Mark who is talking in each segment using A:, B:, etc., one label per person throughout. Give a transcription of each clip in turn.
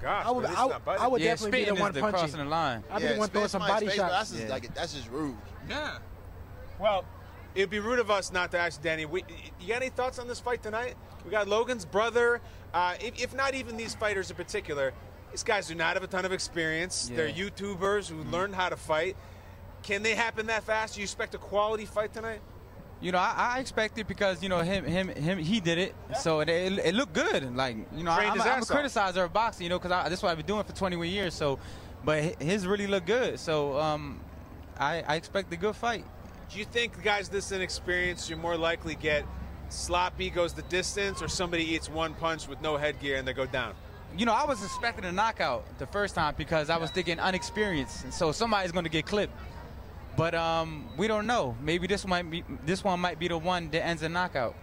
A: gosh.
B: I would definitely be the one punching.
C: Crossing the line.
B: I'd be the one throwing some body shots.
D: That's just rude.
A: Yeah. Well, it'd be rude of us not to ask Danny. You got any thoughts on this fight tonight? We got Logan's brother. If not even these fighters in particular, these guys do not have a ton of experience. Yeah. They're YouTubers who learned how to fight. Can they happen that fast? Do you expect a quality fight tonight?
C: You know, I expect it because, you know, he did it. Yeah. So it looked good. Like, you know, I'm a criticizer of boxing, you know, because that's what I've been doing for 21 years. So, but his really looked good. So I expect a good fight.
A: Do you think guys this inexperienced, you're more likely get sloppy, goes the distance, or somebody eats one punch with no headgear and they go down?
C: You know, I was expecting a knockout the first time because I was thinking unexperienced. And so somebody's going to get clipped. But we don't know. Maybe this one might be the one that ends a knockout.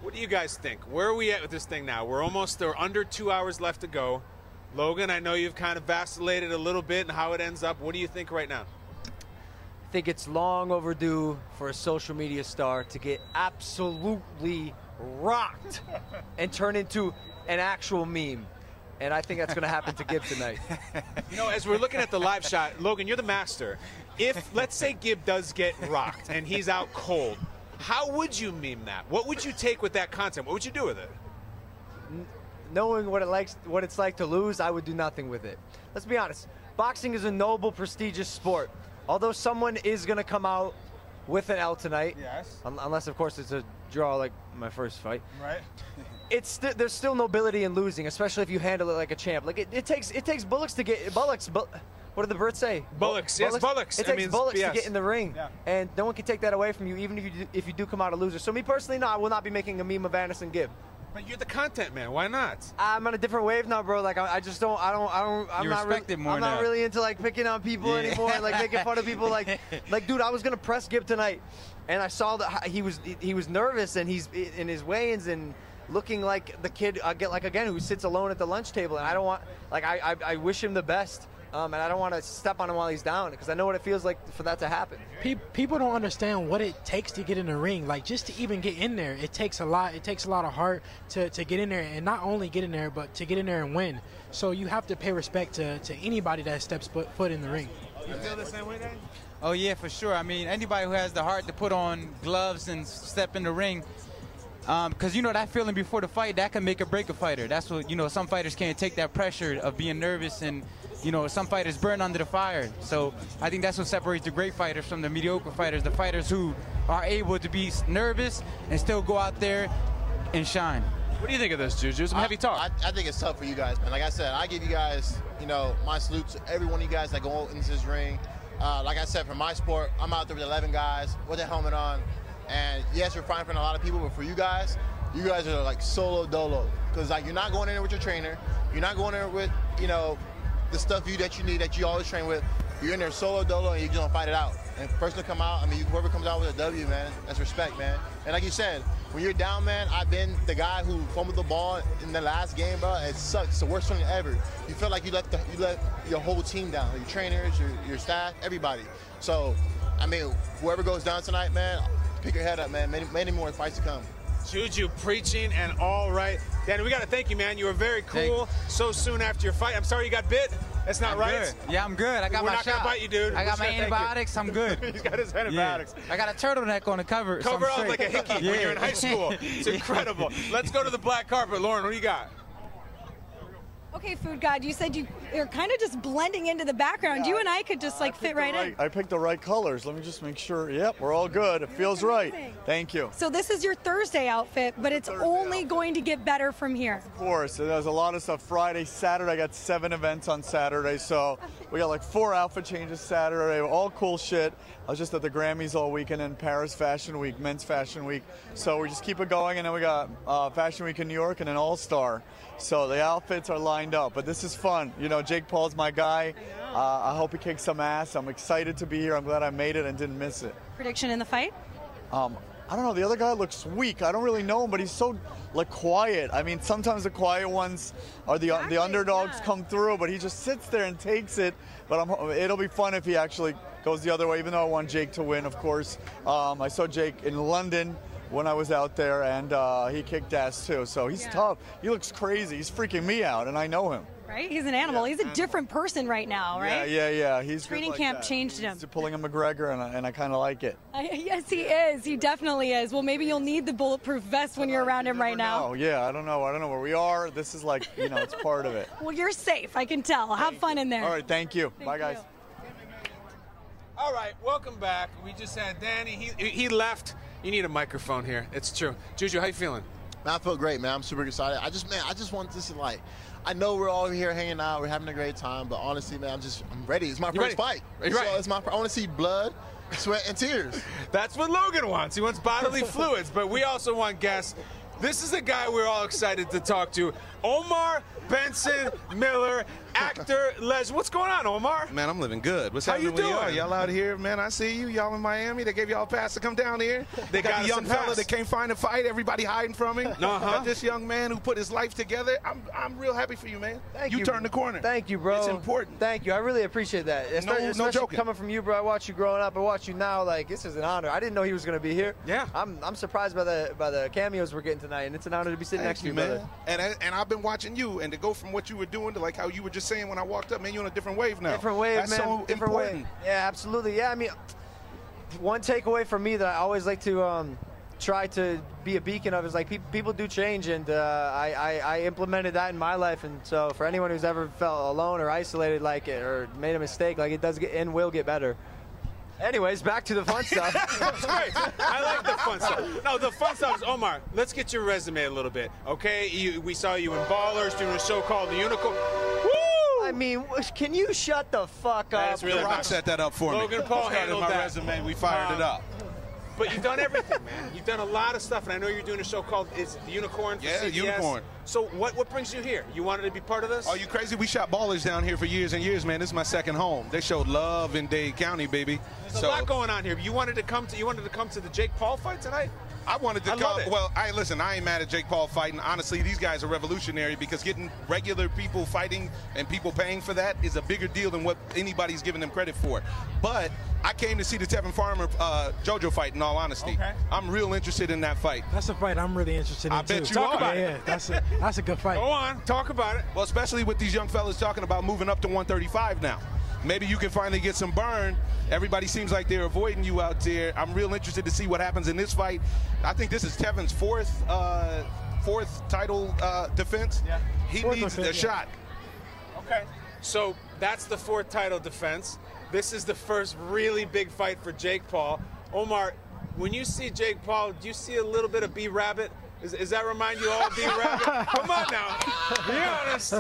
A: What do you guys think? Where are we at with this thing now? We're under 2 hours left to go. Logan, I know you've kind of vacillated a little bit in how it ends up. What do you think right now?
E: I think it's long overdue for a social media star to get absolutely rocked and turn into an actual meme. And I think that's going to happen to Gib tonight.
A: You know, as we're looking at the live shot, Logan, you're the master. If, let's say, Gib does get rocked and he's out cold, how would you meme that? What would you take with that content? What would you do with it?
E: Knowing what it's like to lose, I would do nothing with it. Let's be honest. Boxing is a noble, prestigious sport. Although someone is going to come out with an L tonight,
A: yes,
E: unless, of course, it's a draw like my first fight.
A: Right.
E: There's still nobility in losing, especially if you handle it like a champ. Like it takes bullocks to get bullocks. What did the bird say?
A: Bullocks. Yes, bullocks.
E: It takes bullocks to get in the ring,
A: yeah.
E: And no one can take that away from you, even if you do come out a loser. So me personally, no, I will not be making a meme of Anderson Gib.
A: But you're the content man. Why not?
E: I'm on a different wave now, bro. Like I'm not really into like picking on people anymore, and like making fun of people. Like, dude, I was gonna press Gib tonight, and I saw that he was nervous, and he's in his weigh-ins and looking like the kid who sits alone at the lunch table, and I don't want I wish him the best. And I don't want to step on him while he's down because I know what it feels like for that to happen.
B: People don't understand what it takes to get in the ring. Like, just to even get in there, it takes a lot. It takes a lot of heart to get in there, and not only get in there, but to get in there and win. So you have to pay respect to anybody that steps foot in the ring.
A: You feel the same way, Dan?
C: Oh, yeah, for sure. I mean, anybody who has the heart to put on gloves and step in the ring, because, you know, that feeling before the fight, that can make or break a fighter. That's what, you know, some fighters can't take that pressure of being nervous, and, you know, some fighters burn under the fire. So I think that's what separates the great fighters from the mediocre fighters, the fighters who are able to be nervous and still go out there and shine.
A: What do you think of this, Juju? Some heavy talk.
D: I think it's tough for you guys, man. Like I said, I give you guys, you know, my salute to every one of you guys that go into this ring. Like I said, for my sport, I'm out there with 11 guys with a helmet on. And yes, we're fighting for a lot of people, but for you guys are like solo dolo. Because like you're not going in there with your trainer. You're not going in there with, you know, the stuff that you need that you always train with. You're in there solo dolo and you're just gonna fight it out. And first to come out, I mean, whoever comes out with a W, man, that's respect, man. And like you said, when you're down, man, I've been the guy who fumbled the ball in the last game, bro. It sucks. It's the worst feeling ever. You feel like you let your whole team down, your trainers, your staff, everybody. So, I mean, whoever goes down tonight, man, pick your head up, man. Many more fights to come.
A: Juju preaching and all right. Danny, we got to thank you, man. You were very cool so soon after your fight. I'm sorry you got bit. That's not right.
C: Good. Yeah, I'm good. I got my shot.
A: We're not going to bite you, dude.
C: I got my antibiotics. I'm good.
A: He's got his antibiotics.
C: Yeah. I got a turtleneck on the cover.
A: Cover up like a hickey when you're in high school. It's incredible. Let's go to the black carpet. Lauren, what do you got?
F: Okay, Food God, you said you're kind of just blending into the background. You and I could just like fit right in.
G: I picked the right colors. Let me just make sure. Yep, we're all good. It feels right. Thank you.
F: So this is your Thursday outfit, but it's only going to get better from here.
G: Of course. There's a lot of stuff. Friday, Saturday, I got 7 events on Saturday. So we got like 4 outfit changes Saturday. All cool shit. I was just at the Grammys all weekend and Paris Fashion Week, Men's Fashion Week. So we just keep it going. And then we got Fashion Week in New York and an All-Star. So the outfits are lined up, but this is fun. You know, Jake Paul's my guy. I hope he kicks some ass. I'm excited to be here. I'm glad I made it and didn't miss it.
F: Prediction in the fight?
G: I don't know. The other guy looks weak. I don't really know him, but he's so like quiet. I mean, sometimes the quiet ones are the underdogs come through, but he just sits there and takes it. But it'll be fun if he actually goes the other way, even though I want Jake to win, of course. I saw Jake in London when I was out there, and he kicked ass too. So he's tough. He looks crazy. He's freaking me out, and I know him.
F: Right? He's an animal. He's a different person right now, right?
G: Yeah. He's
F: Training
G: good like
F: camp
G: that.
F: changed him.
G: He's pulling a McGregor, and I kind of like it.
F: Yes, he is. He definitely is. Well, maybe you'll need the bulletproof vest when you're around him right now.
G: Oh, yeah. I don't know where we are. This is like, it's part of it.
F: Well, you're safe. I can tell. Have fun in there.
G: All right. Thank you. Bye, guys.
A: All right, welcome back. We just had Danny. He left. You need a microphone here. It's true. Juju, how you feeling?
D: Man, I feel great, man. I'm super excited. I just want this to I know we're all here hanging out, we're having a great time, but honestly, man, I'm ready. It's my first fight.
A: Right.
D: So it's I want to see blood, sweat, and tears.
A: That's what Logan wants. He wants bodily fluids, but we also want guests. This is the guy we're all excited to talk to. Omar Benson Miller, actor, legend. What's going on, Omar?
H: Man, I'm living good. What's happening
A: you
H: with
A: doing?
H: y'all? Y'all out here, man. I see you. Y'all in Miami. They gave y'all a pass to come down here. They got
A: us
H: a young
A: a pass.
H: fella that can't find a fight. Everybody hiding from him. Got this young man who put his life together. I'm real happy for you, man.
E: Thank you.
H: You turned the corner.
E: Thank you, bro.
H: It's important.
E: Thank you. I really appreciate that. Especially
H: joking.
E: coming from you, bro. I watched you growing up. I watch you now. Like, this is an honor. I didn't know he was going to be here.
A: Yeah.
E: I'm surprised by the cameos we're getting tonight, and it's an honor to be sitting next to you, brother.
H: And I've been watching you, and to go from what you were doing to like how you were just saying when I walked up, man, you're on a different wave now.
E: Different wave,
H: That's
E: man.
H: so
E: Different
H: important.
E: wave. Yeah, absolutely. Yeah, I mean, one takeaway from me that I always like to try to be a beacon of is like people do change, and I implemented that in my life. And so for anyone who's ever felt alone or isolated like it or made a mistake, like it does get and will get better. Anyways, back to the fun stuff.
A: That's great. I like the fun stuff. No, the fun stuff is, Omar, let's get your resume a little bit, okay? We saw you in Ballers doing a show called The Unicorn. Woo!
E: I mean, can you shut the fuck up?
A: That's really
H: The Rock
A: nice.
H: set that up for me.
A: Logan Paul
H: Started
A: handled
H: my
A: that.
H: resume. We fired it up.
A: But you've done everything, man. You've done a lot of stuff, and I know you're doing a show called The Unicorn for
H: Yeah,
A: CBS.
H: Unicorn.
A: So what brings you here? You wanted to be part of this?
H: Are you crazy? We shot Ballers down here for years and years, man. This is my second home. They showed love in Dade County, baby.
A: There's a lot going on here. You wanted to come to the Jake Paul fight tonight?
H: I wanted to
A: I love
H: come.
A: it.
H: Well, listen, I ain't mad at Jake Paul fighting. Honestly, these guys are revolutionary because getting regular people fighting and people paying for that is a bigger deal than what anybody's giving them credit for. But I came to see the Tevin Farmer JoJo fight, in all honesty.
A: Okay.
H: I'm real interested in that fight.
B: That's a fight I'm really interested in,
H: I bet
B: too.
H: you are.
A: about it.
B: Yeah, that's a good fight.
A: Go on, talk about it.
H: Well, especially with these young fellas talking about moving up to 135 now. Maybe you can finally get some burn. Everybody seems like they're avoiding you out there. I'm real interested to see what happens in this fight. I think this is Tevin's fourth title defense.
A: Yeah.
H: He
B: Fourth
H: needs
B: or
H: a
B: fifth,
H: shot.
A: Okay. So that's the fourth title defense. This is the first really big fight for Jake Paul. Omar, when you see Jake Paul, do you see a little bit of B Rabbit? Does that remind you all of B Rabbit? Come on now. Be honest.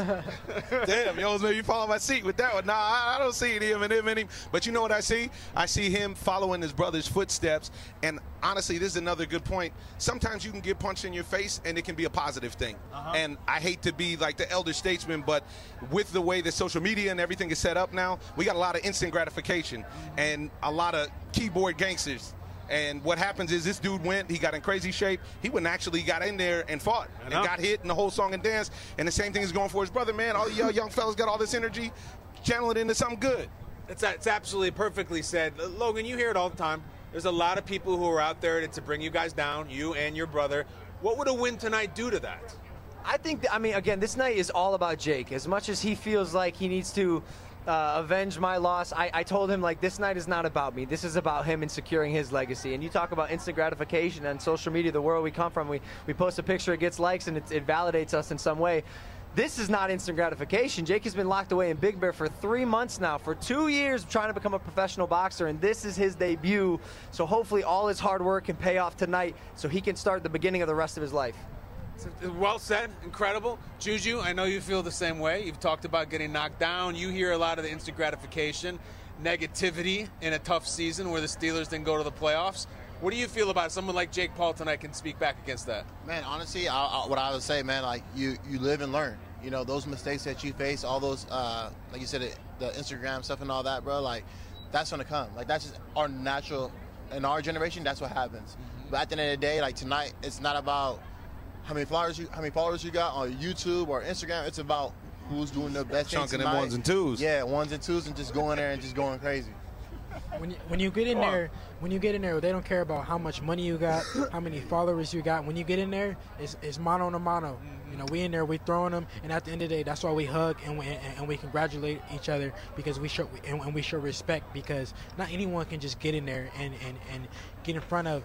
H: Damn, you almost made me fall on my seat with that one. Nah, I don't see him in him. But you know what I see? I see him following his brother's footsteps. And honestly, this is another good point. Sometimes you can get punched in your face, and it can be a positive thing. And I hate to be like the elder statesman, but with the way that social media and everything is set up now, we got a lot of instant gratification and a lot of keyboard gangsters. And what happens is this dude he got in crazy shape. He went and actually got in there and fought and got hit in the whole song and dance. And the same thing is going for his brother, man. All y'all young fellas got all this energy. Channel it into something good.
A: It's absolutely perfectly said. Logan, you hear it all the time. There's a lot of people who are out there to bring you guys down, you and your brother. What would a win tonight do to that?
E: I think, again, this night is all about Jake. As much as he feels like he needs to avenge my loss, I told him, like, this night is not about me. This is about him and securing his legacy. And you talk about instant gratification on social media, the world we come from. We post a picture, it gets likes, and it validates us in some way. This is not instant gratification. Jake has been locked away in Big Bear for 3 months now, for 2 years trying to become a professional boxer, and this is his debut. So hopefully all his hard work can pay off tonight so he can start the beginning of the rest of his life.
A: Well said. Incredible. Juju, I know you feel the same way. You've talked about getting knocked down. You hear a lot of the instant gratification, negativity in a tough season where the Steelers didn't go to the playoffs. What do you feel about someone like Jake Paul tonight can speak back against that?
D: Man, honestly, what I would say, man, like you live and learn. You know, those mistakes that you face, all those, like you said, the Instagram stuff and all that, bro, like that's gonna come. Like that's just our natural, in our generation, that's what happens. But at the end of the day, like tonight, it's not about how many followers you got on YouTube or Instagram. It's about who's doing the best thing
H: Chunking
D: tonight.
H: in ones and twos.
D: Yeah, ones and twos, and just going there and just going crazy.
B: when you get in there, they don't care about how much money you got, how many followers you got. When you get in there, it's mano a mano. You know, we in there, we throwing them, and at the end of the day, that's why we hug and we congratulate each other, because we show respect, because not anyone can just get in there and get in front of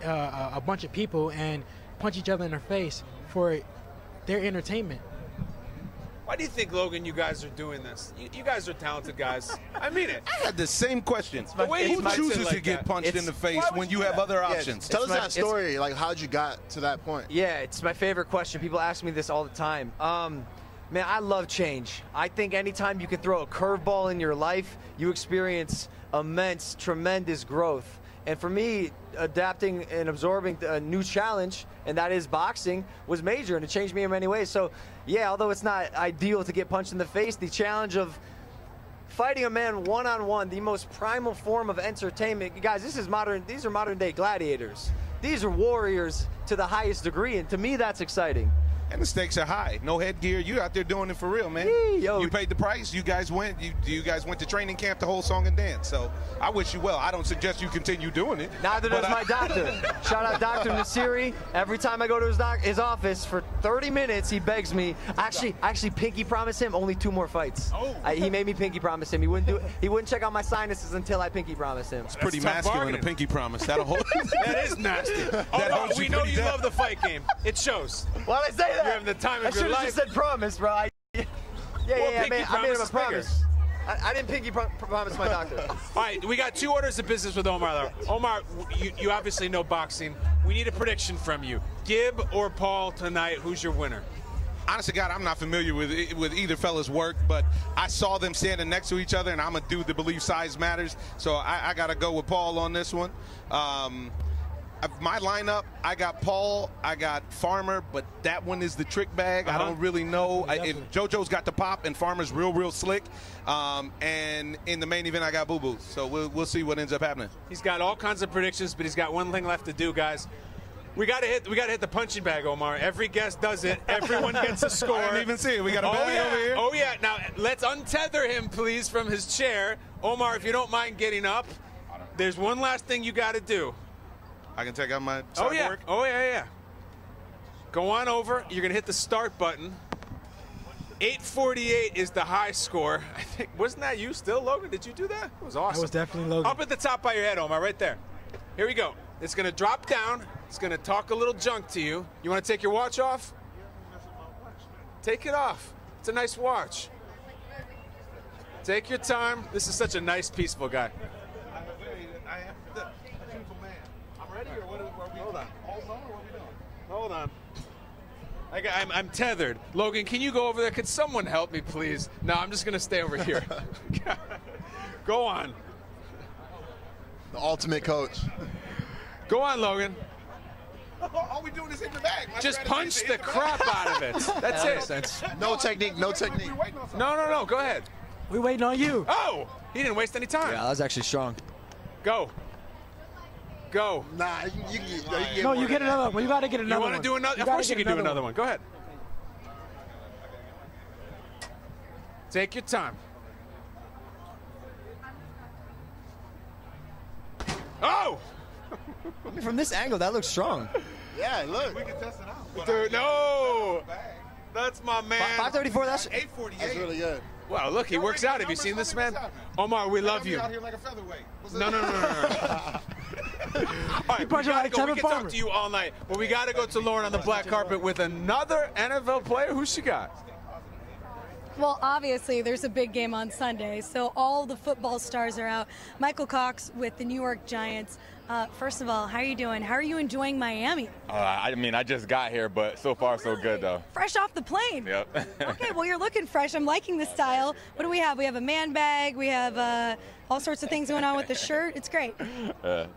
B: a bunch of people and punch each other in the face for their entertainment.
A: Why do you think, Logan, you guys are doing this? You guys are talented guys. I mean it.
H: I had the same question.
A: The way
H: Who
A: he puts
H: chooses
A: it
H: to
A: like
H: get
A: that?
H: punched in the face when you have other options?
D: Tell us that story. Like, how'd you got to that point?
E: Yeah, it's my favorite question. People ask me this all the time. Man, I love change. I think anytime you can throw a curveball in your life, you experience immense, tremendous growth. And for me, adapting and absorbing a new challenge, and that is boxing, was major, and it changed me in many ways. So, yeah, although it's not ideal to get punched in the face, the challenge of fighting a man one-on-one, the most primal form of entertainment. Guys, these are modern-day gladiators. These are warriors to the highest degree, and to me, that's exciting.
H: And the stakes are high. No headgear. You out there doing it for real, man.
E: Yo.
H: You paid the price. You guys went. You guys went to training camp, the whole song and dance. So I wish you well. I don't suggest you continue doing it.
E: Neither does my doctor. Shout out Dr. Nasiri. Every time I go to his office for 30 minutes, he begs me. Actually, pinky promised him only 2 more fights. He made me pinky promise him. He wouldn't do it. He wouldn't check out my sinuses until I pinky promised him.
H: It's pretty masculine, a pinky promise. That'll hold.
A: That is nasty. We know you love the fight game. It shows.
E: Why did I say that?
A: You're having the time of
E: I
A: your
E: should have
A: just
E: just said promise, bro. Yeah, I made him a promise. I didn't pinky promise my doctor.
A: All right, we got 2 orders of business with Omar. Omar, you obviously know boxing. We need a prediction from you. Gib or Paul tonight, who's your winner?
H: Honestly, God, I'm not familiar with either fella's work, but I saw them standing next to each other, and I'm a dude that believes size matters, so I got to go with Paul on this one. My lineup, I got Paul, I got Farmer, but that one is the trick bag. I don't really know. If JoJo's got the pop and Farmer's real slick, and in the main event, I got Boo Boo. So we'll see what ends up happening.
A: He's got all kinds of predictions, but he's got one thing left to do, guys. We gotta hit the punching bag, Omar. Every guest does it. Everyone gets a score.
H: I didn't even see it. We got a bag over here.
A: Oh yeah. Now let's untether him, please, from his chair. Omar, if you don't mind getting up, there's one last thing you got to do.
H: I can take out my cyborg.
A: Oh yeah. Go on over. You're gonna hit the start button. 848 is the high score. I think, wasn't that you still, Logan? Did you do that? It was awesome.
B: That was definitely Logan.
A: Up at the top by your head, Omar, right there. Here we go. It's gonna drop down. It's gonna talk a little junk to you. You wanna take your watch off? Take it off. It's a nice watch. Take your time. This is such a nice, peaceful guy.
H: I am the beautiful man. I'm ready, or what are we?
A: Hold on.
H: Hold on.
A: I'm tethered. Logan, can you go over there? Could someone help me, please? No, I'm just going to stay over here. Go on.
D: The ultimate coach.
A: Go on, Logan.
H: All we doing is hit the bag.
A: Just punch the crap out of it. That's it.
D: No technique, no technique.
A: No. Go ahead.
B: We waiting on you.
A: Oh, he didn't waste any time.
E: Yeah, that was actually strong.
A: Go.
D: Nah, you get
B: No, you get another one. You got to get another one.
A: You want to do another? Of course you can do another one. Go ahead. Take your time. Oh!
E: From this angle, that looks strong.
D: Yeah, look.
H: We can test it out.
A: Dude, no! That's my man.
E: 534, that's
H: 848.
D: That's really good.
A: Wow, look, he works out. Have you seen this man? Omar, we love you.
H: Out here like a featherweight.
A: No. All right, we can talk to you all night, but we got to go to Lauren on the black carpet with another NFL player. Who's she got?
F: Well, obviously, there's a big game on Sunday, so all the football stars are out. Michael Cox with the New York Giants. First of all, how are you doing? How are you enjoying Miami?
I: I mean, I just got here, but so far so good, though.
F: Fresh off the plane.
I: Yep.
F: Okay, well, you're looking fresh. I'm liking the style. What do we have? We have a man bag. We have all sorts of things going on with the shirt. It's great.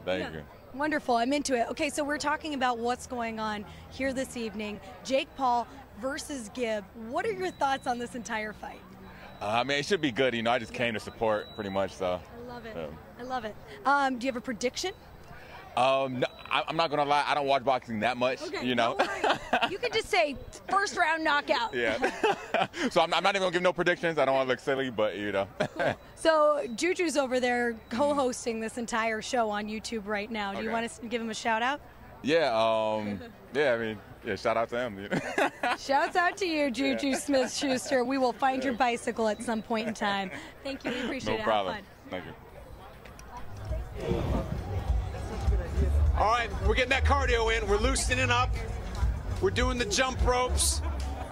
I: Thank you.
F: Wonderful. I'm into it. Okay, so we're talking about what's going on here this evening. Jake Paul versus Gib. What are your thoughts on this entire fight?
I: I mean, it should be good. You know, I just came to support pretty much, so.
F: I love it. I love it. Do you have a prediction?
I: No, I'm not going to lie. I don't watch boxing that much,
F: Okay,
I: you know.
F: don't worry. You can just say first round knockout.
I: Yeah. So I'm not even gonna give no predictions. I don't want to look silly, but you know.
F: So Juju's over there co-hosting this entire show on YouTube right now. Do you want to give him a shout out?
I: Yeah. Yeah. I mean, yeah. Shout out to him.
F: Shouts out to you, Juju Smith-Schuster. We will find your bicycle at some point in time. Thank you. We appreciate it.
I: No problem.
F: Have fun.
I: Thank you.
A: All right, we're getting that cardio in. We're loosening up. We're doing the jump ropes.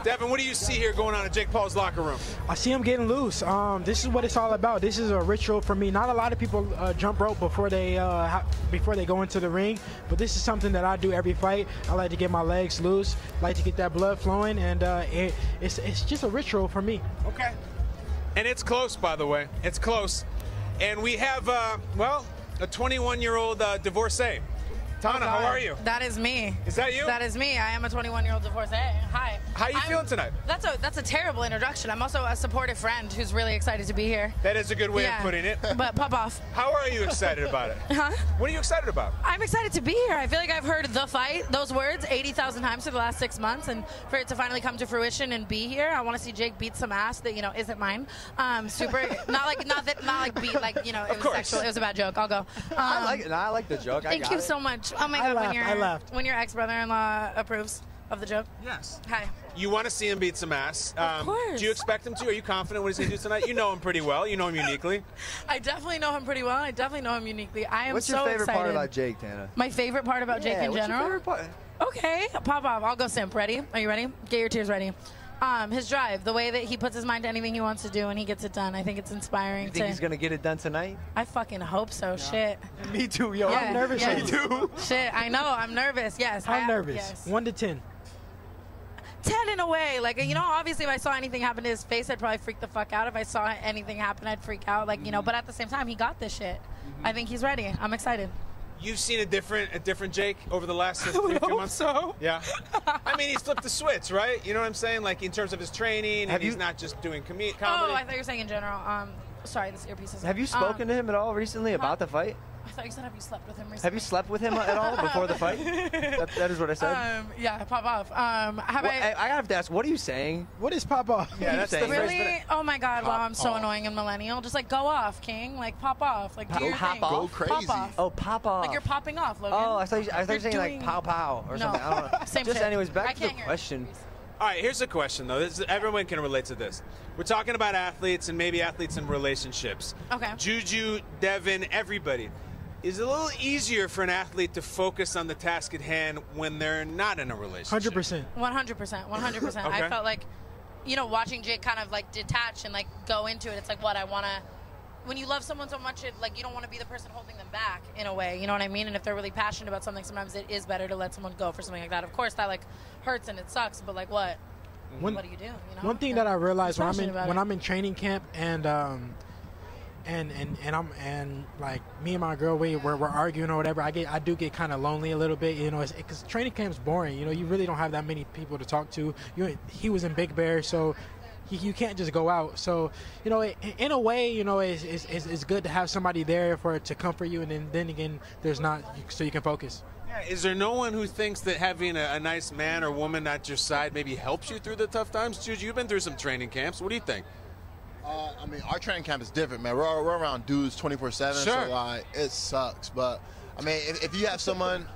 A: Devin, what do you see here going on in Jake Paul's locker room?
B: I see him getting loose. This is what it's all about. This is a ritual for me. Not a lot of people jump rope before they go into the ring, but this is something that I do every fight. I like to get my legs loose, like to get that blood flowing, and it's just a ritual for me.
A: Okay. And it's close, by the way. It's close. And we have, a 21-year-old divorcee. Tana, how are you?
J: That is me.
A: Is that you?
J: That is me. I am a 21-year-old divorcee. Hi.
A: How are you feeling tonight?
J: That's a terrible introduction. I'm also a supportive friend who's really excited to be here.
A: That is a good way of putting it.
J: But pop off.
A: How are you excited about it?
J: Huh?
A: What are you excited about?
J: I'm excited to be here. I feel like I've heard the fight, those words, 80,000 times for the last 6 months, and for it to finally come to fruition and be here, I want to see Jake beat some ass that isn't mine. Super, not like beat like it was sexual. It was a bad joke. I'll go.
E: I like it. I like the joke.
J: Thank you so much. Oh my God,
B: I laughed.
J: When your ex-brother-in-law approves of the joke.
A: Yes.
J: Hi.
A: You want to see him beat some ass.
J: Of course.
A: Do you expect him to? Are you confident what he's going to do tonight? You know him pretty well. You know him uniquely.
J: I definitely know him pretty well. I definitely know him uniquely. I am
E: What's
J: so
E: your favorite
J: excited.
E: part about Jake, Tana?
J: My favorite part about Jake in
E: what's
J: general?
E: Your favorite part?
J: Okay, pop off. I'll go simp. Ready? Are you ready? Get your tears ready. His drive, the way that he puts his mind to anything he wants to do and he gets it done. I think it's inspiring.
E: You think he's going to get it done tonight?
J: I fucking hope so. Shit.
E: Me too, yo.
J: Yeah,
B: I'm nervous.
J: yes.
B: Me too.
J: Shit, I know. I'm nervous. Yes.
B: I'm nervous.
J: Yes.
B: 1 to 10.
J: 10 in a way. Like, obviously if I saw anything happen to his face, I'd probably freak the fuck out. If I saw anything happen, I'd freak out. Like, but at the same time, he got this shit. I think he's ready. I'm excited.
A: You've seen a different Jake over the last few months?
J: So.
A: Yeah. I mean, he's flipped the switch, right? You know what I'm saying? Like, in terms of his training, and he's not just doing comedy.
J: Oh, I thought you were saying in general. Sorry, this earpiece is.
E: Have you spoken to him at all recently about the fight?
J: I thought you said, have you slept with him recently?
E: Have you slept with him at all before the fight? That is what I said.
J: Yeah, pop off. I
E: have to ask, what are you saying?
B: What is pop off?
E: Yeah, that's saying.
J: Really? Oh my God! Wow, I'm so annoying and millennial. Just like go off, King. Like pop off. Like do your thing.
D: Go crazy.
J: Pop off.
E: Oh, pop off.
J: Like you're popping off, Logan.
E: Oh, I thought you were saying like pow pow or something. I don't know.
J: Same
E: Just
J: shit.
E: anyways, back
J: I
E: to the
J: can't hear.
E: question.
A: All right, here's the question, though. Everyone can relate to this. We're talking about athletes and maybe athletes in relationships.
J: Okay.
A: Juju, Devin, everybody. Is it a little easier for an athlete to focus on the task at hand when they're not in a relationship?
B: 100%.
J: 100%.
A: Okay.
J: I felt like, watching Jake kind of like detach and like go into it. It's like what I want to. When you love someone so much, you don't want to be the person holding them back in a way. You know what I mean? And if they're really passionate about something, sometimes it is better to let someone go for something like that. Of course, that like hurts and it sucks. But like what? What do you do?
B: One thing that I realized when
J: passionate about it.
B: I'm in training camp and like me and my girl we're arguing or whatever, I do get kind of lonely a little bit, because training camp's boring. You really don't have that many people to talk to. He was in Big Bear, so you can't just go out. So in a way, it's good to have somebody there to comfort you, and then again there's not, so you can focus.
A: Yeah, is there no one who thinks that having a nice man or woman at your side maybe helps you through the tough times? Juju, you've been through some training camps. What do you think?
D: I mean, our training camp is different, man. We're around dudes 24/7,
A: Sure.
D: so like it sucks. But I mean, if you have someone,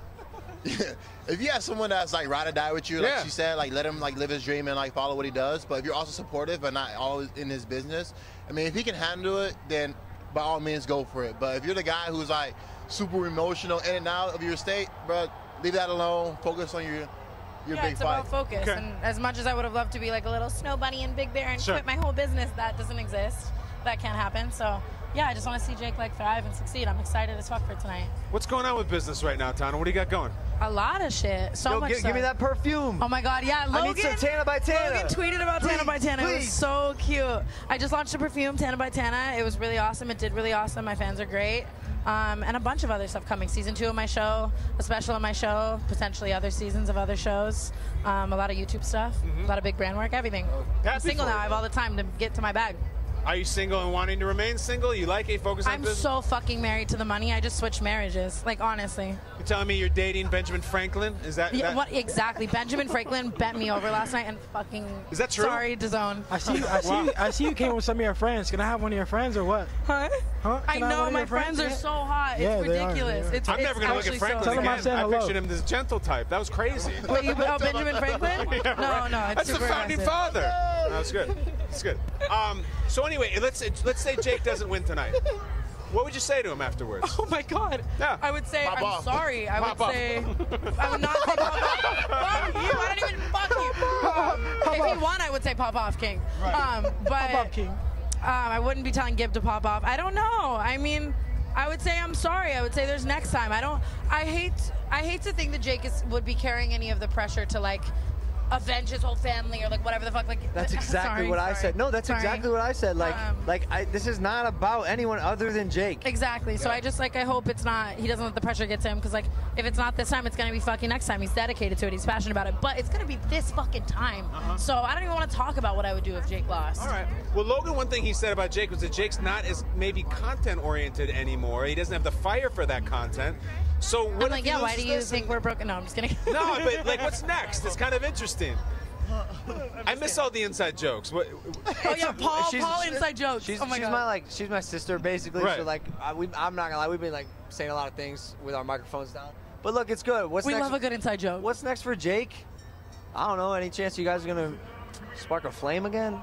D: if you have someone that's like ride or die with you, like she said, like let him like live his dream and like follow what he does. But if you're also supportive and not always in his business, I mean, if he can handle it, then by all means go for it. But if you're the guy who's like super emotional in and out of your state, bro, leave that alone. Focus on your big
J: it's
D: fight.
J: about focus.
A: Okay.
J: And as much as I would have loved to be like a little snow bunny in Big Bear and quit my whole business, that doesn't exist. That can't happen. So, yeah, I just want to see Jake like thrive and succeed. I'm excited as fuck for tonight.
A: What's going on with business right now, Tana? What do you got going?
J: A lot of shit. So much
E: Give me that perfume.
J: Oh my God, yeah. Logan,
E: I need some Tana by Tana.
J: Logan tweeted about Tana by Tana. It was so cute. I just launched a perfume, Tana by Tana. It was really awesome. It did really awesome. My fans are great. And a bunch of other stuff coming. Season 2 of my show, a special of my show, potentially other seasons of other shows, a lot of YouTube stuff, a lot of big brand work, everything. I'm single now. I have all the time to get to my bag.
A: Are you single and wanting to remain single? You like it? Focus on
J: I'm
A: business?
J: so fucking married to the money. I just switched marriages. Like, honestly.
A: You're telling me you're dating Benjamin Franklin? Is that?
J: Yeah, what exactly? Benjamin Franklin bent me over last night and fucking.
A: Is that true?
J: Sorry, DAZN.
B: I see you came with some of your friends. Can I have one of your friends or what?
J: Huh?
B: Huh?
J: I
B: Can have
J: know
B: one of
J: my
B: your
J: friends are so hot.
B: Yeah,
J: It's
B: they are,
J: ridiculous.
B: they are.
J: It's,
A: I'm never gonna look at
J: actually
A: Franklin
J: so
B: Tell him I'm
A: again.
B: saying
A: I
B: hello.
A: pictured him as gentle type. That was crazy.
J: Wait, Benjamin Franklin?
A: Yeah,
J: No,
A: right.
J: no, it's
A: That's the
J: super
A: founding
J: aggressive.
A: father. That's good. That's good. So anyway, let's say Jake doesn't win tonight. What would you say to him afterwards?
J: Oh my God.
A: Yeah.
J: I would say,
D: Pop
J: I'm
D: off.
J: sorry. I
A: Pop
J: would
A: off.
J: say, I would not say pop off. Fuck you. I don't even fuck you. If he won, I would say pop off, King. But
B: Pop up, King.
J: I wouldn't be telling Gib to pop off. I don't know. I mean, I would say I'm sorry. I would say there's next time. I hate to think that Jake would be carrying any of the pressure to like avenge his whole family or like whatever the fuck. Like
E: That's exactly
J: sorry,
E: what I
J: sorry.
E: said. No, that's
J: Sorry.
E: exactly what I said. Like,
J: Um,
E: this is not about anyone other than Jake.
J: Exactly. So I just like I hope it's not. He doesn't let the pressure get to him because like if it's not this time, it's gonna be fucking next time. He's dedicated to it. He's passionate about it. But it's gonna be this fucking time. So I don't even want to talk about what I would do if Jake lost.
A: All right. Well, Logan, one thing he said about Jake was that Jake's not as maybe content oriented anymore. He doesn't have the fire for that content. So what
J: I'm
A: if
J: like,
A: he
J: yeah. Why
A: loses
J: do you
A: this
J: think
A: and-
J: we're broken? No, I'm just kidding.
A: No, but like, what's next? It's kind of interesting. I miss all the inside jokes. What?
J: Oh yeah, Paul
E: She's-
J: inside jokes.
E: She's,
J: oh my
E: she's
J: God.
E: she's my sister basically.
A: Right.
E: So like I'm not gonna lie, we've been like saying a lot of things with our microphones down. But look, it's good. What's
J: We
E: next?
J: love a good inside joke.
E: What's next for Jake? I don't know. Any chance you guys are gonna spark a flame again?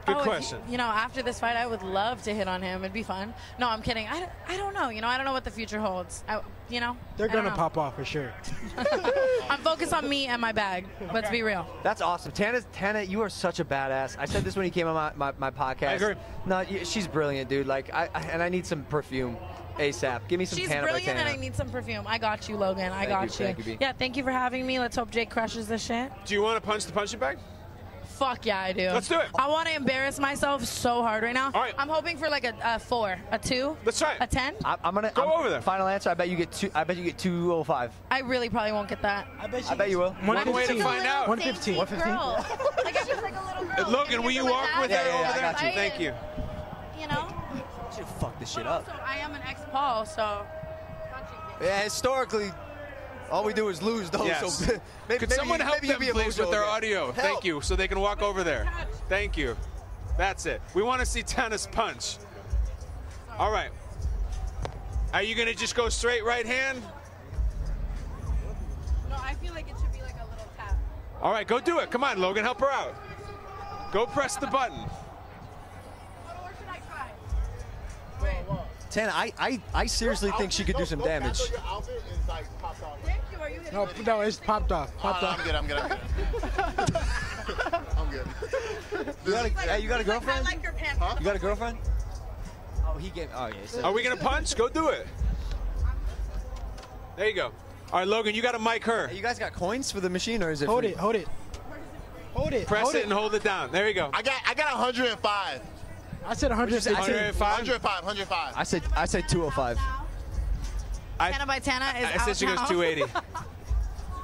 A: Good
J: if
A: question.
J: You know, after this fight, I would love to hit on him. It'd be fun. No, I'm kidding. I don't know. You know, I don't know what the future holds.
B: They're
J: I don't
B: gonna
J: know.
B: pop off for sure.
J: I'm focused on me and my bag. Let's be real.
E: That's awesome. Tana, you are such a badass. I said this when you came on my podcast.
A: I agree.
E: No, she's brilliant, dude. Like, I need some perfume ASAP. Give me some
J: She's
E: Tana by
J: brilliant,
E: Tana.
J: and I need some perfume. I got you, Logan. I
E: Thank
J: got
E: you,
J: you.
E: thank you, B.
J: Yeah, thank you for having me. Let's hope Jake crushes this shit.
A: Do you want to punch the punching bag?
J: Fuck yeah, I do.
A: Let's do it.
J: I want to embarrass myself so hard right now.
A: All right.
J: I'm hoping for like a 4, a 2.
A: Let's try it.
J: A 10.
E: I'm gonna
A: Go over there.
E: Final answer. I bet you get 205.
J: I really probably won't get that.
E: I bet you will.
A: One way to find out.
B: 115.
E: 115.
J: Like I'm just like a little girl.
A: Logan, will you walk with
E: Yeah,
A: her
E: yeah,
A: over
E: I
A: there?
E: got you.
A: Thank you.
J: You know.
E: Should fuck this shit up.
J: Also, I am an ex-Paul, so.
E: Yeah, historically, all we do is lose, though.
A: Yes.
E: So maybe,
A: Could someone help
E: maybe you'll
A: them,
E: be
A: please, with
E: emotional
A: their
E: again.
A: audio?
E: Help.
A: Thank you, so they can walk over there. Thank you. That's it. We want to see Tana's punch. All right. Are you going to just go straight right hand?
J: No, I feel like it should be like a little tap.
A: All right, go do it. Come on, Logan, help her out. Go press the button.
J: Or should I try? Wait.
E: Tana, I seriously think she could do some damage.
D: Your outfit is like popped off.
J: Thank you. Are you hitting me?
B: No, it's popped off. Popped
D: I'm
B: off.
D: good. I'm good.
E: You got a girlfriend?
J: I like your pants.
E: You got a girlfriend? Oh, he gave. Oh, yeah. he said-
A: Are we going to punch? Go do it. There you go. All right, Logan, you got to mic her.
E: Hey, you guys got coins for the machine, or is it?
B: Hold
E: free?
B: it. Hold it. Hold it.
A: Press
B: hold
A: it and hold it down. There you go.
D: I got 105.
B: I said 115.
A: 105.
D: 105.
E: I said 205.
J: Tana by Tana is
A: I said she goes
J: out now.
A: 280.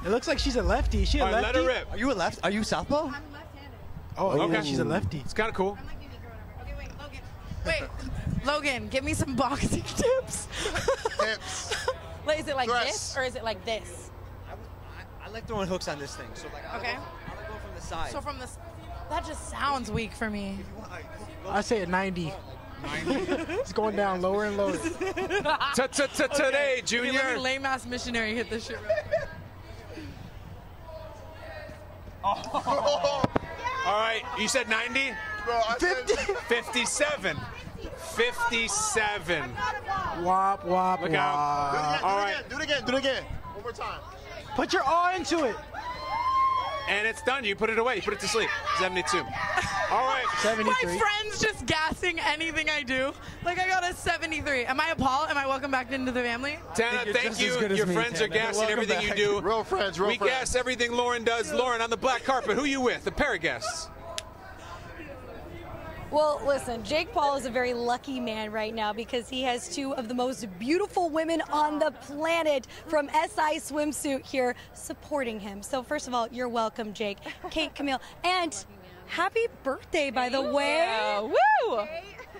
B: It looks like she's a lefty. Is she a
A: All right,
B: lefty?
A: let her rip.
E: Are you a left? Are you southpaw?
J: I'm left-handed.
B: Oh,
A: Okay.
B: okay. She's a lefty.
A: It's kind of cool.
J: I'm like unique or whatever. Okay, wait, Logan. Wait, Logan, give me some boxing tips.
D: Hips.
J: Like, is it like
D: Thrust.
J: this or is it like this?
E: I like throwing hooks on this thing. So like, I
J: Okay.
E: like go from the side.
J: So from this, that just sounds weak for me.
B: I say at 90. 90? It's going down lower and lower.
A: Today,
J: Okay,
A: Junior.
J: let me lame ass missionary hit this shit real quick.
A: All right, you said 90?
D: Bro, I said
A: 57. 57.
B: Wop, wop,
A: Look out.
B: wop.
A: All right.
D: Do it again. One more time.
B: Put your all into it.
A: And it's done. You put it away. You put it to sleep. 72. All right.
B: 73.
J: My friend's just gassing anything I do. Like I got a 73. Am I a Paul? Am I welcome back into the family?
A: Tana,
E: you're
A: thank
E: just
A: you.
E: as good as
A: Your
E: me,
A: friends are
E: Tana.
A: gassing
E: Welcome
A: everything
E: back.
A: you do.
D: Real friends.
A: We gas everything Lauren does. Lauren, on the black carpet, who you with? The pair of guests.
F: Well, listen, Jake Paul is a very lucky man right now because he has two of the most beautiful women on the planet from SI Swimsuit here supporting him. So first of all, you're welcome, Jake. Kate, Camille, and happy birthday, by the way.
K: Woo!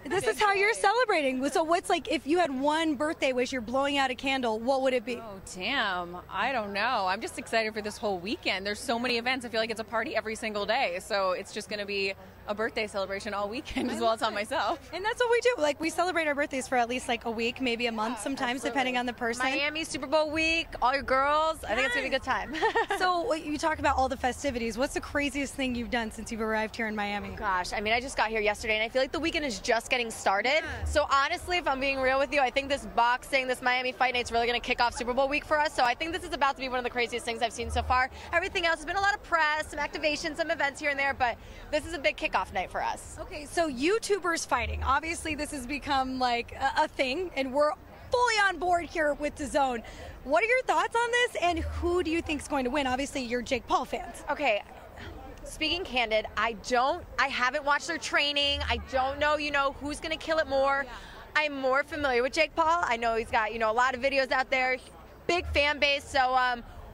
F: This is how you're celebrating. So what's like, if you had one birthday wish, you're blowing out a candle, what would it be?
K: Oh, damn. I don't know. I'm just excited for this whole weekend. There's so many events. I feel like it's a party every single day. So it's just going to be a birthday celebration all weekend as well as on myself.
F: And that's what we do. Like, we celebrate our birthdays for at least like a week, maybe a month sometimes, depending on the person.
L: Miami Super Bowl week, all your girls. I think it's going to be a good time.
F: So you talk about all the festivities. What's the craziest thing you've done since you've arrived here in Miami?
L: Gosh, I mean, I just got here yesterday, and I feel like the weekend is just getting started. So honestly, if I'm being real with you, I think this boxing, this Miami Fight Night's really going to kick off Super Bowl week for us. So I think this is about to be one of the craziest things I've seen so far. Everything else has been a lot of press, some activations, some events here and there, but this is a big kickoff night for us.
F: Okay, so YouTubers fighting. Obviously, this has become like a thing, and we're fully on board here with DAZN. What are your thoughts on this, and who do you think is going to win? Obviously, you're Jake Paul fans.
L: Okay. Speaking candid, I haven't watched their training. I don't know, who's going to kill it more. Yeah. I'm more familiar with Jake Paul. I know he's got, a lot of videos out there, big fan base. So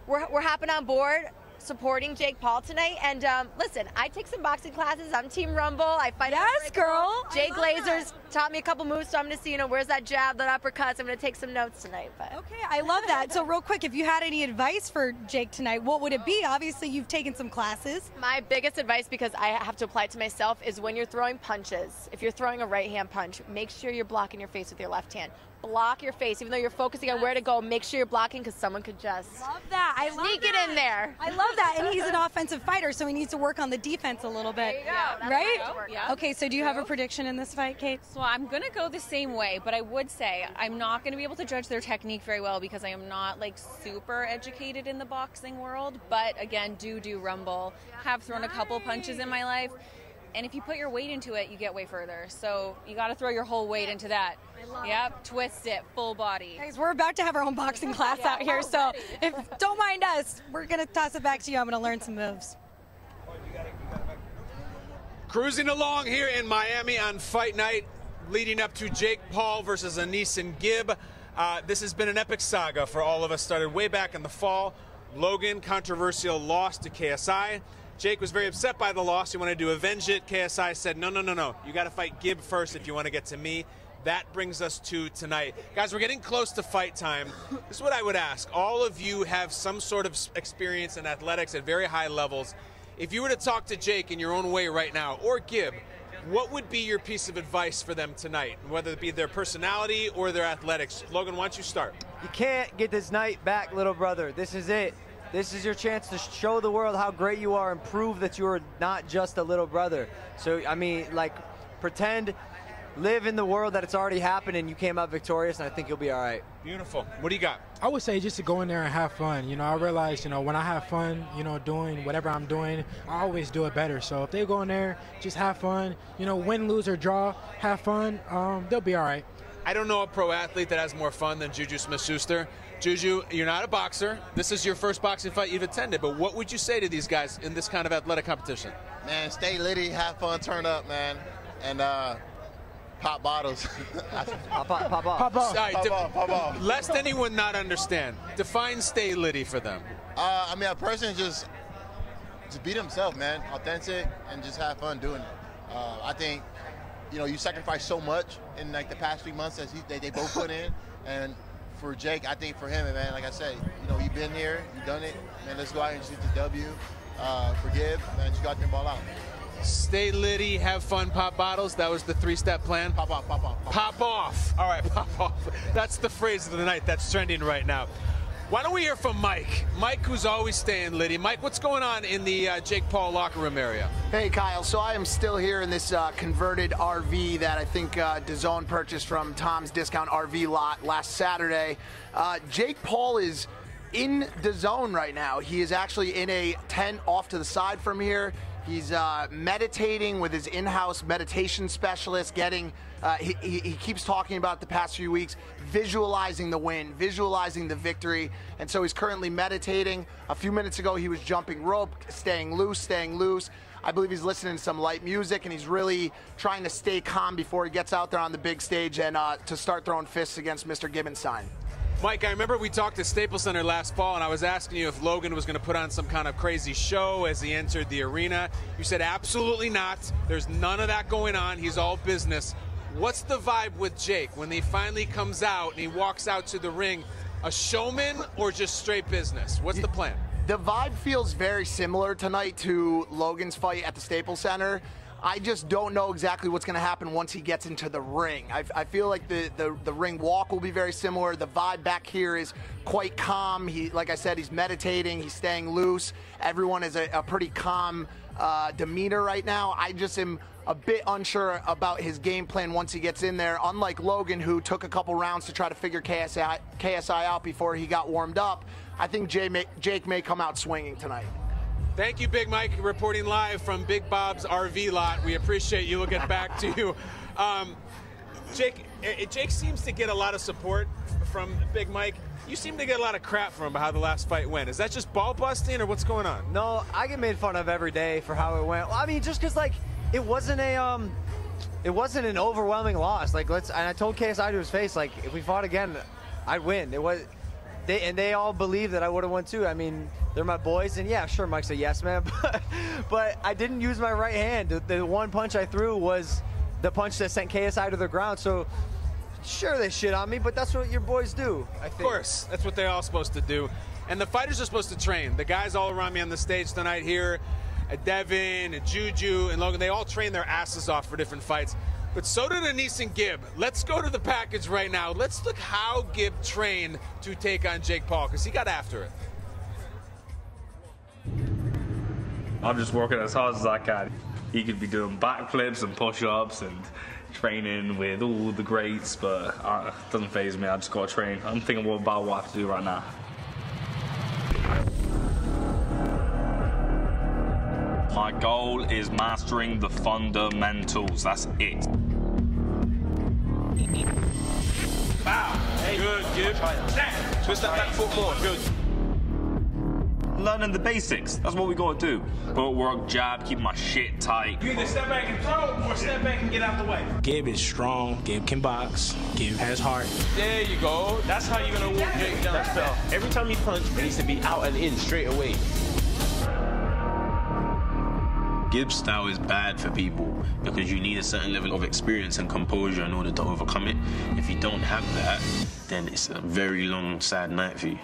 L: we're hopping on board, supporting Jake Paul tonight. And listen, I take some boxing classes. I'm Team Rumble. I fight.
F: Yes, girl.
L: Jay Glazer's taught me a couple moves, so I'm going to see, where's that jab, that uppercut. So I'm going to take some notes tonight. But.
F: Okay, I love that. So real quick, if you had any advice for Jake tonight, what would it be? Obviously, you've taken some classes.
L: My biggest advice, because I have to apply it to myself, is when you're throwing punches, if you're throwing a right hand punch, make sure you're blocking your face with your left hand. Block your face, even though you're focusing on where to go. Make sure you're blocking, because someone could just
F: love that. I love
L: sneak
F: that.
L: It in there.
F: I love that, and he's an offensive fighter, so he needs to work on the defense a little bit.
L: There you go.
F: Right?
K: Yeah.
F: Okay, so do you have a prediction in this fight, Kate?
K: So I'm going to go the same way, but I would say I'm not going to be able to judge their technique very well because I am not like super educated in the boxing world. But again, do Rumble. Have thrown a couple punches in my life. And if you put your weight into it, you get way further. So you got to throw your whole weight into that. Yep, twist it, full body.
F: Guys, we're about to have our own boxing class out here, so if don't mind us, we're going to toss it back to you. I'm going to learn some moves.
A: Cruising along here in Miami on Fight Night, leading up to Jake Paul versus Anis and Gibb. This has been an epic saga for all of us. Started way back in the fall. Logan, controversial loss to KSI. Jake was very upset by the loss. He wanted to avenge it. KSI said, no. You got to fight Gibb first if you want to get to me. That brings us to tonight. Guys, we're getting close to fight time. This is what I would ask. All of you have some sort of experience in athletics at very high levels. If you were to talk to Jake in your own way right now, or Gibb, what would be your piece of advice for them tonight, whether it be their personality or their athletics? Logan, why don't you start?
E: You can't get this night back, little brother. This is it. This is your chance to show the world how great you are and prove that you are not just a little brother. So, I mean, like, pretend, live in the world that it's already happened and you came out victorious, and I think you'll be all right.
A: Beautiful. What do you got?
B: I would say just to go in there and have fun. I realize, when I have fun, doing whatever I'm doing, I always do it better. So if they go in there, just have fun, win, lose, or draw, have fun, they'll be all right.
A: I don't know a pro athlete that has more fun than Juju Smith-Schuster. Juju, you're not a boxer. This is your first boxing fight you've attended, but what would you say to these guys in this kind of athletic competition?
D: Man, stay litty, have fun, turn up, man, and pop bottles.
E: Pop off.
B: Pop off.
A: Sorry,
D: Pop off.
A: Lest anyone not understand, define stay litty for them.
D: I mean, a person just be themselves, man, authentic, and just have fun doing it. I think, you sacrificed so much in like the past 3 months that they both put in, and for Jake, I think for him, man, like I said, you've been here, you've done it, man. Let's go out and shoot the W. For Gibb, man, just go out there and ball out.
A: Stay litty, have fun, pop bottles. That was the 3-step plan.
D: Pop off.
A: Pop off. All right, pop off. That's the phrase of the night that's trending right now. Why don't we hear from Mike? Mike, who's always staying litty. Mike, what's going on in the Jake Paul locker room area?
M: Hey, Kyle. So I am still here in this converted RV that I think DAZN purchased from Tom's Discount RV lot last Saturday. Jake Paul is in the zone right now. He is actually in a tent off to the side from here. He's meditating with his in-house meditation specialist, he keeps talking about the past few weeks, visualizing the win, visualizing the victory, and so he's currently meditating. A few minutes ago, he was jumping rope, staying loose. I believe he's listening to some light music, and he's really trying to stay calm before he gets out there on the big stage and to start throwing fists against Mr. Gibbenstein.
A: Mike, I remember we talked at Staples Center last fall, and I was asking you if Logan was going to put on some kind of crazy show as he entered the arena. You said absolutely not. There's none of that going on. He's all business. What's the vibe with Jake when he finally comes out and he walks out to the ring? A showman or just straight business? What's the plan?
M: The vibe feels very similar tonight to Logan's fight at the Staples Center. I just don't know exactly what's going to happen once he gets into the ring. I feel like the ring walk will be very similar. The vibe back here is quite calm. Like I said, he's meditating. He's staying loose. Everyone is a pretty calm demeanor right now. I just am a bit unsure about his game plan once he gets in there. Unlike Logan, who took a couple rounds to try to figure KSI out before he got warmed up, I think Jake may come out swinging tonight.
A: Thank you, Big Mike, reporting live from Big Bob's RV lot. We appreciate you. We'll get back to you. Jake seems to get a lot of support from Big Mike. You seem to get a lot of crap from him about how the last fight went. Is that just ball busting or what's going on?
E: No, I get made fun of every day for how it went. Well, I mean, just because, like, it wasn't an overwhelming loss. Like, and I told KSI to his face, like, if we fought again, I'd win. They all believe that I would have won too. I mean, they're my boys, and yeah, sure, Mike's a yes man, but I didn't use my right hand. The one punch I threw was the punch that sent KSI to the ground. So sure, they shit on me, but that's what your boys do, I think.
A: Of course, that's what they're all supposed to do. And the fighters are supposed to train. The guys all around me on the stage tonight here, Devin, Juju, and Logan, they all train their asses off for different fights. But so did Anise and Gibb. Let's go to the package right now. Let's look how Gibb trained to take on Jake Paul, because he got after it.
N: I'm just working as hard as I can. He could be doing backflips and push-ups and training with all the greats, but it doesn't faze me. I just got to train. I'm thinking about what I have to do right now. My goal is mastering the fundamentals. That's it.
H: Wow. Hey. Good, Gibb. Twist that back foot more. Good.
N: Learning the basics. That's what we got to do. Footwork, jab, keep my shit tight.
O: You either step back and throw or step back and get out the way. Gibb is strong. Gibb can box. Gibb has heart.
H: There you go. That's how you're going to walk Jake down.
O: Every time you punch, it needs to be out and in straight away.
P: Gibb's style is bad for people because you need a certain level of experience and composure in order to overcome it. If you don't have that, then it's a very long, sad night for you.